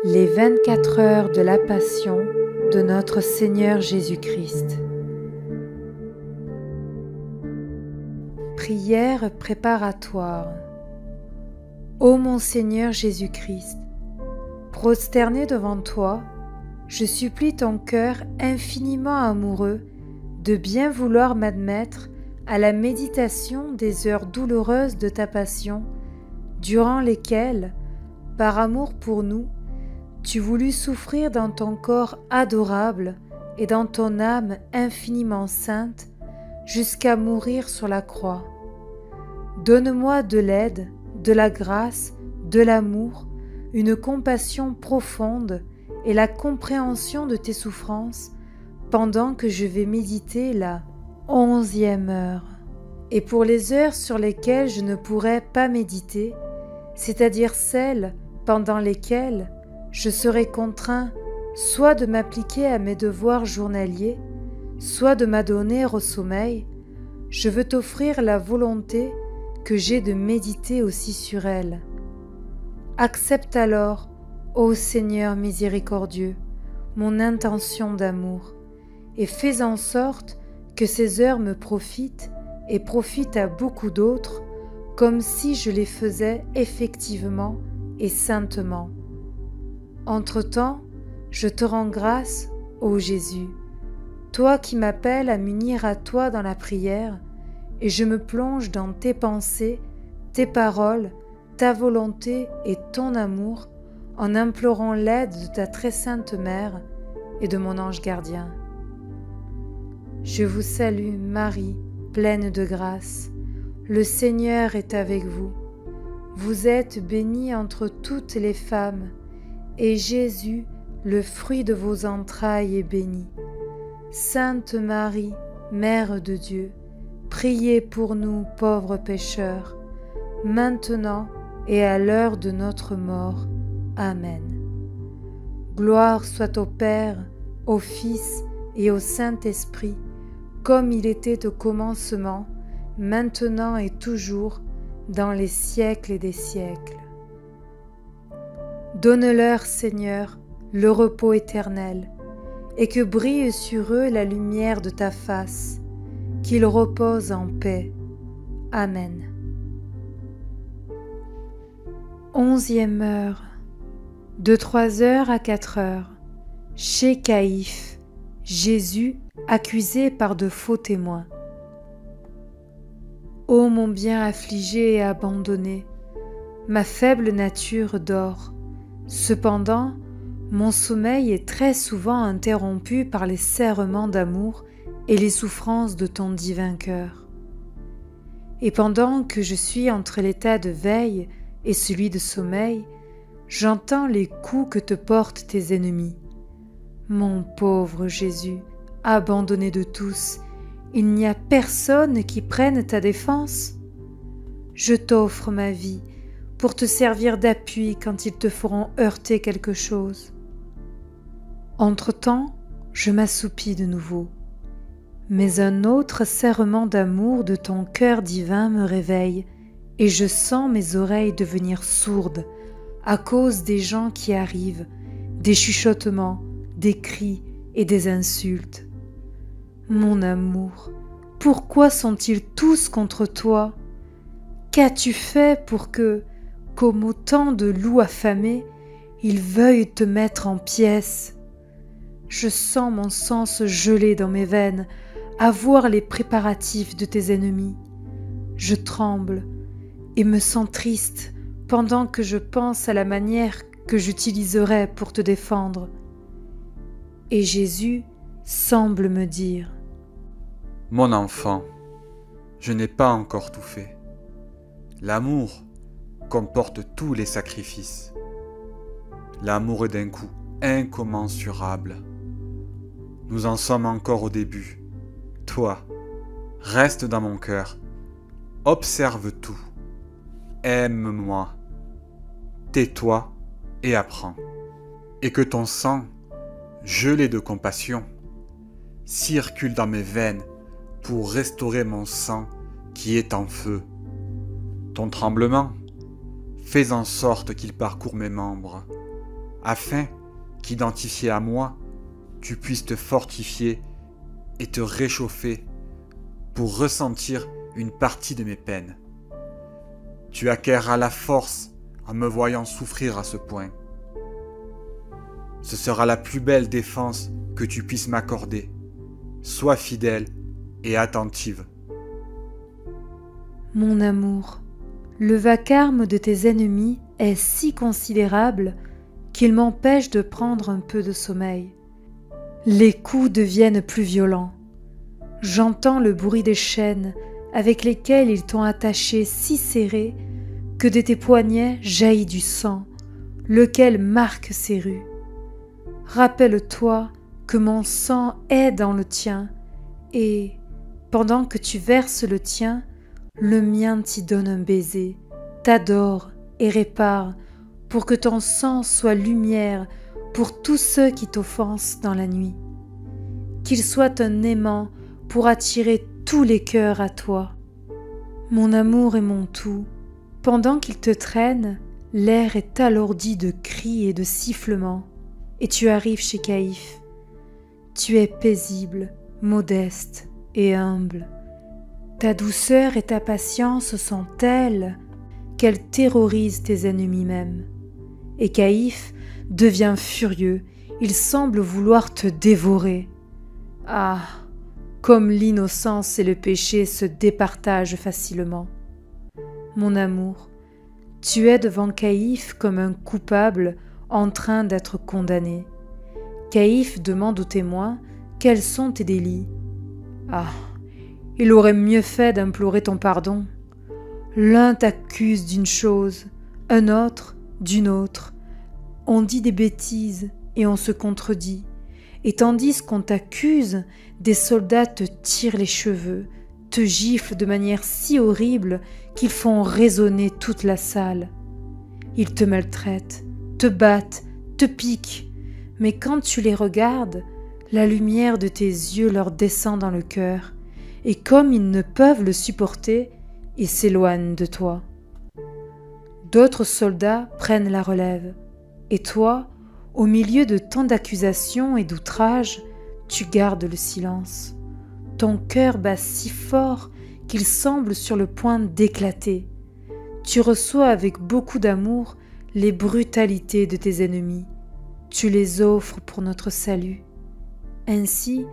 Les 24 heures de la Passion de notre Seigneur Jésus-Christ. Prière préparatoire. Ô mon Seigneur Jésus-Christ, prosterné devant toi, je supplie ton cœur infiniment amoureux de bien vouloir m'admettre à la méditation des heures douloureuses de ta passion, durant lesquelles, par amour pour nous, tu voulus souffrir dans ton corps adorable et dans ton âme infiniment sainte jusqu'à mourir sur la croix. Donne-moi de l'aide, de la grâce, de l'amour, une compassion profonde et la compréhension de tes souffrances pendant que je vais méditer la 11e heure. Et pour les heures sur lesquelles je ne pourrai pas méditer, c'est-à-dire celles pendant lesquelles je serai contraint soit de m'appliquer à mes devoirs journaliers, soit de m'adonner au sommeil, je veux t'offrir la volonté que j'ai de méditer aussi sur elle. Accepte alors, ô Seigneur miséricordieux, mon intention d'amour, et fais en sorte que ces heures me profitent et profitent à beaucoup d'autres, comme si je les faisais effectivement et saintement. Entre-temps, je te rends grâce, ô Jésus, toi qui m'appelles à m'unir à toi dans la prière, et je me plonge dans tes pensées, tes paroles, ta volonté et ton amour, en implorant l'aide de ta très sainte Mère et de mon ange gardien. Je vous salue, Marie, pleine de grâce. Le Seigneur est avec vous. Vous êtes bénie entre toutes les femmes, et Jésus, le fruit de vos entrailles, est béni. Sainte Marie, Mère de Dieu, priez pour nous pauvres pécheurs, maintenant et à l'heure de notre mort. Amen. Gloire soit au Père, au Fils et au Saint-Esprit, comme il était au commencement, maintenant et toujours, dans les siècles et des siècles. Donne-leur, Seigneur, le repos éternel, et que brille sur eux la lumière de ta face, qu'ils reposent en paix. Amen. 11e heure, de 3 heures à 4 heures, chez Caïphe, Jésus accusé par de faux témoins. Ô mon bien affligé et abandonné, ma faible nature dort. Cependant, mon sommeil est très souvent interrompu par les serrements d'amour et les souffrances de ton divin cœur. Et pendant que je suis entre l'état de veille et celui de sommeil, j'entends les coups que te portent tes ennemis. Mon pauvre Jésus, abandonné de tous, il n'y a personne qui prenne ta défense. Je t'offre ma vie pour te servir d'appui quand ils te feront heurter quelque chose. Entre-temps, je m'assoupis de nouveau, mais un autre serrement d'amour de ton cœur divin me réveille, et je sens mes oreilles devenir sourdes à cause des gens qui arrivent, des chuchotements, des cris et des insultes. Mon amour, pourquoi sont-ils tous contre toi? Qu'as-tu fait pour que, comme autant de loups affamés, ils veuillent te mettre en pièces? Je sens mon sang se geler dans mes veines à voir les préparatifs de tes ennemis. Je tremble et me sens triste pendant que je pense à la manière que j'utiliserai pour te défendre. Et Jésus semble me dire: Mon enfant, je n'ai pas encore tout fait. L'amour comporte tous les sacrifices. L'amour est d'un coût incommensurable. Nous en sommes encore au début. Toi, reste dans mon cœur. Observe tout. Aime-moi. Tais-toi et apprends. Et que ton sang, gelé de compassion, circule dans mes veines pour restaurer mon sang qui est en feu. Ton tremblement, fais en sorte qu'il parcourt mes membres, afin qu'identifié à moi, tu puisses te fortifier et te réchauffer pour ressentir une partie de mes peines. Tu acquerras la force en me voyant souffrir à ce point. Ce sera la plus belle défense que tu puisses m'accorder. Sois fidèle et attentive. Mon amour, le vacarme de tes ennemis est si considérable qu'il m'empêche de prendre un peu de sommeil. Les coups deviennent plus violents. J'entends le bruit des chaînes avec lesquelles ils t'ont attaché si serré que de tes poignets jaillit du sang, lequel marque ces rues. Rappelle-toi que mon sang est dans le tien, et, pendant que tu verses le tien, le mien t'y donne un baiser, t'adore et répare, pour que ton sang soit lumière pour tous ceux qui t'offensent dans la nuit. Qu'il soit un aimant pour attirer tous les cœurs à toi. Mon amour et mon tout, pendant qu'il te traîne, l'air est alourdi de cris et de sifflements, et tu arrives chez Caïphe. Tu es paisible, modeste et humble. Ta douceur et ta patience sont telles qu'elles terrorisent tes ennemis même. Et Caïphe devient furieux, il semble vouloir te dévorer. Ah, comme l'innocence et le péché se départagent facilement. Mon amour, tu es devant Caïphe comme un coupable en train d'être condamné. Caïphe demande aux témoins quels sont tes délits. Ah, il aurait mieux fait d'implorer ton pardon. L'un t'accuse d'une chose, un autre d'une autre. On dit des bêtises et on se contredit. Et tandis qu'on t'accuse, des soldats te tirent les cheveux, te giflent de manière si horrible qu'ils font résonner toute la salle. Ils te maltraitent, te battent, te piquent, mais quand tu les regardes, la lumière de tes yeux leur descend dans le cœur, et comme ils ne peuvent le supporter, ils s'éloignent de toi. D'autres soldats prennent la relève, et toi, au milieu de tant d'accusations et d'outrages, tu gardes le silence. Ton cœur bat si fort qu'il semble sur le point d'éclater. Tu reçois avec beaucoup d'amour les brutalités de tes ennemis. Tu les offres pour notre salut. Ainsi,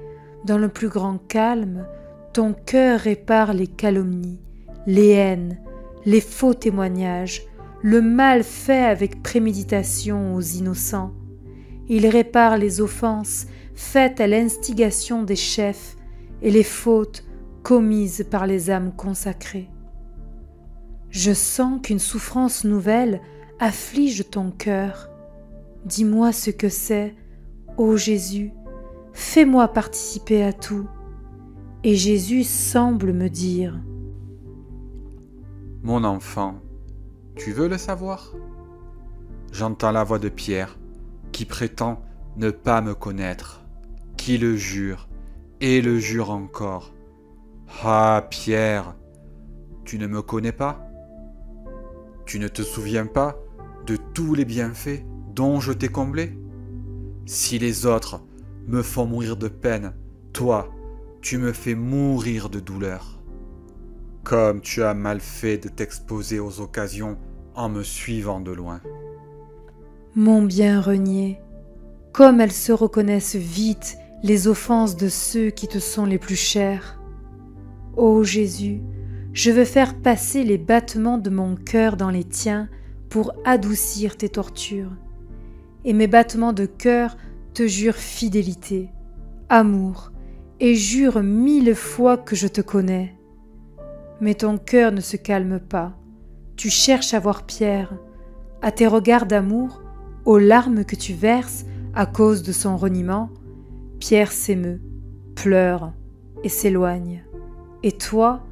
dans le plus grand calme, ton cœur répare les calomnies, les haines, les faux témoignages, le mal fait avec préméditation aux innocents. Il répare les offenses faites à l'instigation des chefs et les fautes commises par les âmes consacrées. Je sens qu'une souffrance nouvelle afflige ton cœur. Dis-moi ce que c'est, ô Jésus, fais-moi participer à tout. Et Jésus semble me dire : Mon enfant, tu veux le savoir ? J'entends la voix de Pierre, qui prétend ne pas me connaître, qui le jure et le jure encore. Ah, Pierre, tu ne me connais pas ? Tu ne te souviens pas de tous les bienfaits dont je t'ai comblé ? Si les autres me font mourir de peine, toi, tu me fais mourir de douleur. Comme tu as mal fait de t'exposer aux occasions en me suivant de loin. Mon bien renié, comme elles se reconnaissent vite les offenses de ceux qui te sont les plus chers. Ô Jésus, je veux faire passer les battements de mon cœur dans les tiens pour adoucir tes tortures. Et mes battements de cœur te jurent fidélité, amour, et jurent 1000 fois que je te connais. Mais ton cœur ne se calme pas. Tu cherches à voir Pierre, à tes regards d'amour, aux larmes que tu verses à cause de son reniement. Pierre s'émeut, pleure et s'éloigne. Et toi,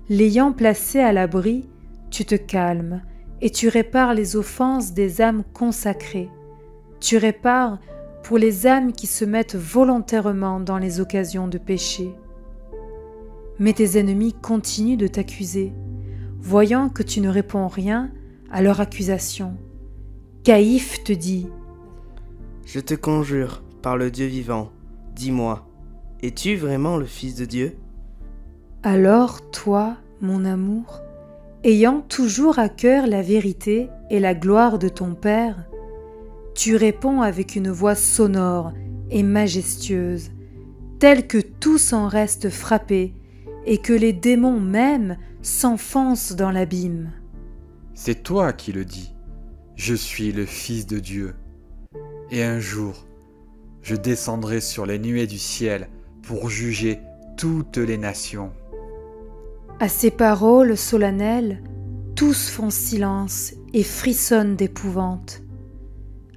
l'ayant placé à l'abri, tu te calmes et tu répares les offenses des âmes consacrées. Tu répares pour les âmes qui se mettent volontairement dans les occasions de péché. Mais tes ennemis continuent de t'accuser, voyant que tu ne réponds rien à leur accusation. Caïphe te dit : Je te conjure, par le Dieu vivant, dis-moi, es-tu vraiment le Fils de Dieu? Alors toi, mon amour, ayant toujours à cœur la vérité et la gloire de ton Père, tu réponds avec une voix sonore et majestueuse, telle que tous en restent frappés et que les démons même s'enfoncent dans l'abîme. C'est toi qui le dis. Je suis le Fils de Dieu. Et un jour, je descendrai sur les nuées du ciel pour juger toutes les nations. À ces paroles solennelles, tous font silence et frissonnent d'épouvante.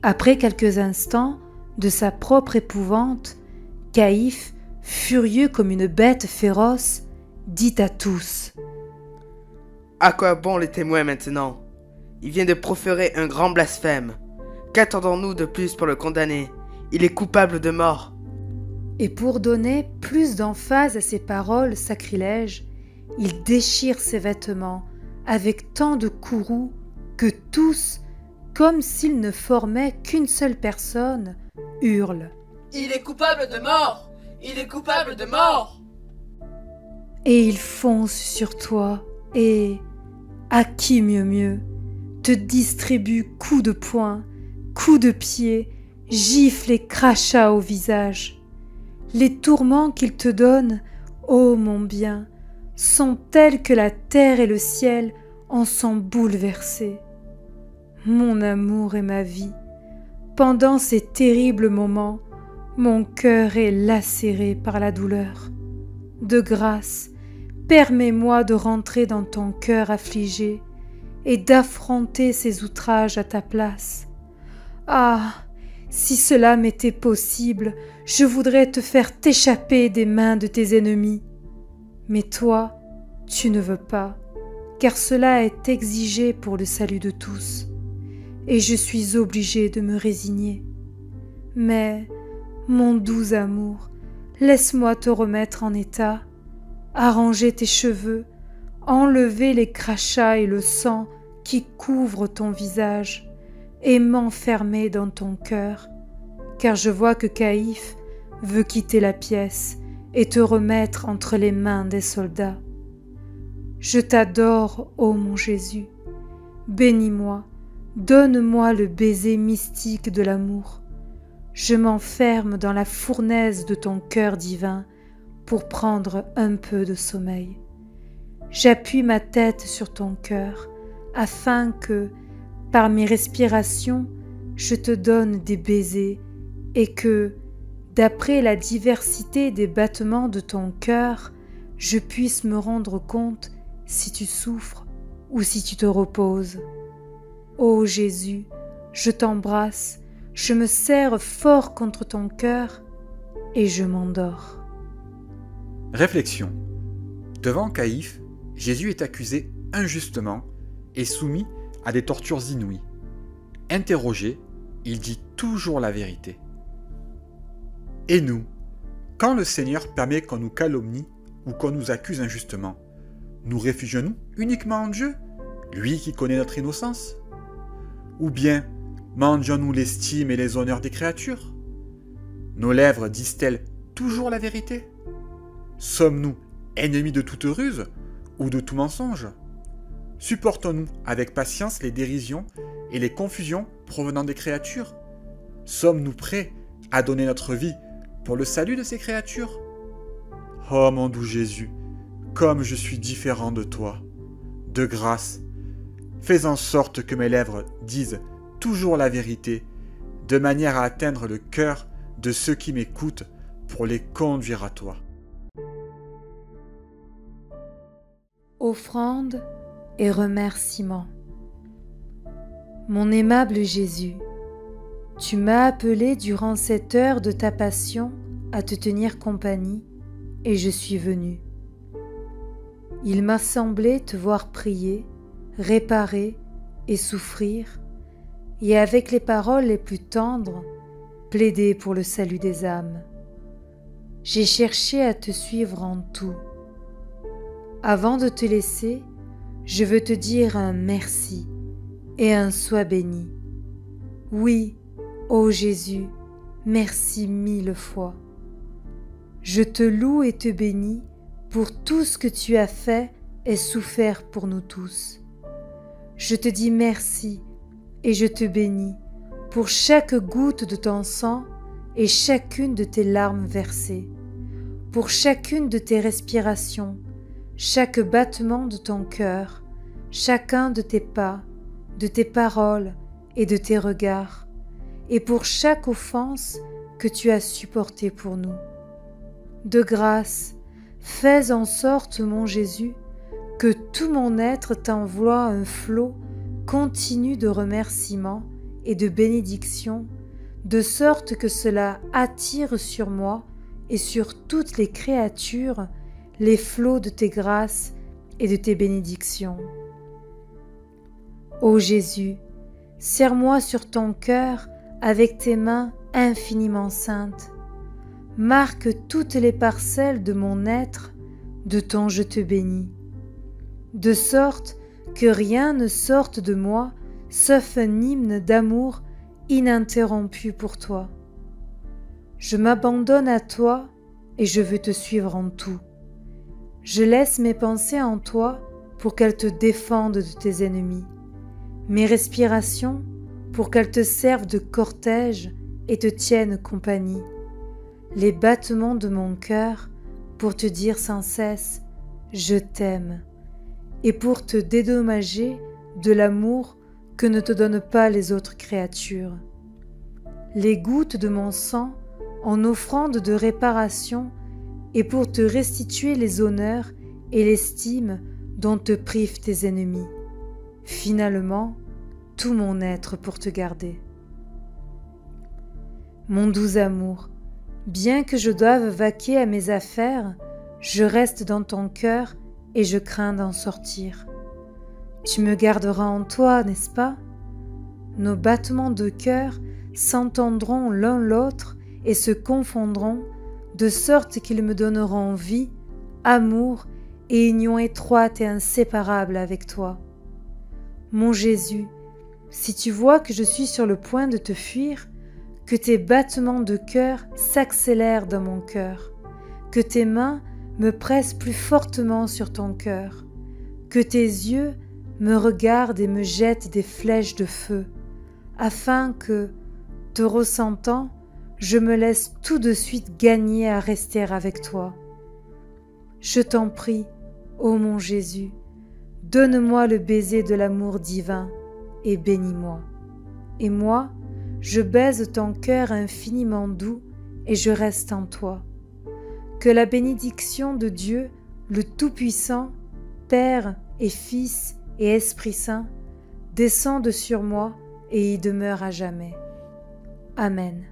Après quelques instants, de sa propre épouvante, Caïphe, furieux comme une bête féroce, dit à tous: À quoi bon les témoins maintenant? Il vient de proférer un grand blasphème. Qu'attendons-nous de plus pour le condamner? Il est coupable de mort. Et pour donner plus d'emphase à ces paroles sacrilèges, il déchire ses vêtements avec tant de courroux que tous, comme s'ils ne formaient qu'une seule personne, hurlent: Il est coupable de mort! Il est coupable de mort! Et il fonce sur toi et, à qui mieux, te distribue coups de poing, coups de pied, gifles et crachats au visage. Les tourments qu'il te donne, ô mon bien, sont tels que la terre et le ciel en sont bouleversés. Mon amour et ma vie, pendant ces terribles moments, mon cœur est lacéré par la douleur. De grâce, permets-moi de rentrer dans ton cœur affligé et d'affronter ces outrages à ta place. Ah, si cela m'était possible, je voudrais te faire t'échapper des mains de tes ennemis. Mais toi, tu ne veux pas, car cela est exigé pour le salut de tous, et je suis obligée de me résigner. Mais, mon doux amour, laisse-moi te remettre en état, arranger tes cheveux, enlever les crachats et le sang qui couvrent ton visage, et m'enfermer dans ton cœur, car je vois que Caïphe veut quitter la pièce et te remettre entre les mains des soldats. Je t'adore, ô mon Jésus, bénis-moi, donne-moi le baiser mystique de l'amour. Je m'enferme dans la fournaise de ton cœur divin pour prendre un peu de sommeil. J'appuie ma tête sur ton cœur afin que, par mes respirations, je te donne des baisers et que, d'après la diversité des battements de ton cœur, je puisse me rendre compte si tu souffres ou si tu te reposes. Ô Jésus, je t'embrasse, je me serre fort contre ton cœur et je m'endors. Réflexion. Devant Caïphe, Jésus est accusé injustement et soumis à des tortures inouïes. Interrogé, il dit toujours la vérité. Et nous, quand le Seigneur permet qu'on nous calomnie ou qu'on nous accuse injustement, nous réfugions-nous uniquement en Dieu, lui qui connaît notre innocence? Ou bien mendions-nous l'estime et les honneurs des créatures? Nos lèvres disent-elles toujours la vérité? Sommes-nous ennemis de toute ruse ou de tout mensonge? Supportons-nous avec patience les dérisions et les confusions provenant des créatures? Sommes-nous prêts à donner notre vie pour le salut de ces créatures? Oh mon doux Jésus, comme je suis différent de toi. De grâce, fais en sorte que mes lèvres disent toujours la vérité, de manière à atteindre le cœur de ceux qui m'écoutent pour les conduire à toi. Offrande et remerciement. Mon aimable Jésus, tu m'as appelé durant cette heure de ta passion à te tenir compagnie, et je suis venu. Il m'a semblé te voir prier, réparer et souffrir, et avec les paroles les plus tendres, plaider pour le salut des âmes. J'ai cherché à te suivre en tout. Avant de te laisser, je veux te dire un merci et un sois béni. Oui, Ô Jésus, merci 1000 fois. Je te loue et te bénis pour tout ce que tu as fait et souffert pour nous tous. Je te dis merci et je te bénis pour chaque goutte de ton sang et chacune de tes larmes versées, pour chacune de tes respirations, chaque battement de ton cœur, chacun de tes pas, de tes paroles et de tes regards, et pour chaque offense que tu as supportée pour nous. De grâce, fais en sorte, mon Jésus, que tout mon être t'envoie un flot continu de remerciements et de bénédictions, de sorte que cela attire sur moi et sur toutes les créatures les flots de tes grâces et de tes bénédictions. Ô Jésus, serre-moi sur ton cœur avec tes mains infiniment saintes. Marque toutes les parcelles de mon être de ton je te bénis, de sorte que rien ne sorte de moi sauf un hymne d'amour ininterrompu pour toi. Je m'abandonne à toi et je veux te suivre en tout. Je laisse mes pensées en toi pour qu'elles te défendent de tes ennemis, mes respirations pour qu'elles te servent de cortège et te tiennent compagnie, les battements de mon cœur pour te dire sans cesse « Je t'aime » et pour te dédommager de l'amour que ne te donnent pas les autres créatures. Les gouttes de mon sang en offrande de réparation et pour te restituer les honneurs et l'estime dont te privent tes ennemis. Finalement, tout mon être pour te garder. Mon doux amour, bien que je doive vaquer à mes affaires, je reste dans ton cœur et je crains d'en sortir. Tu me garderas en toi, n'est-ce pas? Nos battements de cœur s'entendront l'un l'autre et se confondront, de sorte qu'ils me donneront vie, amour et union étroite et inséparable avec toi. Mon Jésus, si tu vois que je suis sur le point de te fuir, que tes battements de cœur s'accélèrent dans mon cœur, que tes mains me pressent plus fortement sur ton cœur, que tes yeux me regardent et me jettent des flèches de feu, afin que, te ressentant, je me laisse tout de suite gagner à rester avec toi. Je t'en prie, ô mon Jésus, donne-moi le baiser de l'amour divin et bénis-moi. Et moi, je baise ton cœur infiniment doux et je reste en toi. Que la bénédiction de Dieu, le Tout-Puissant, Père et Fils et Esprit Saint, descende sur moi et y demeure à jamais. Amen.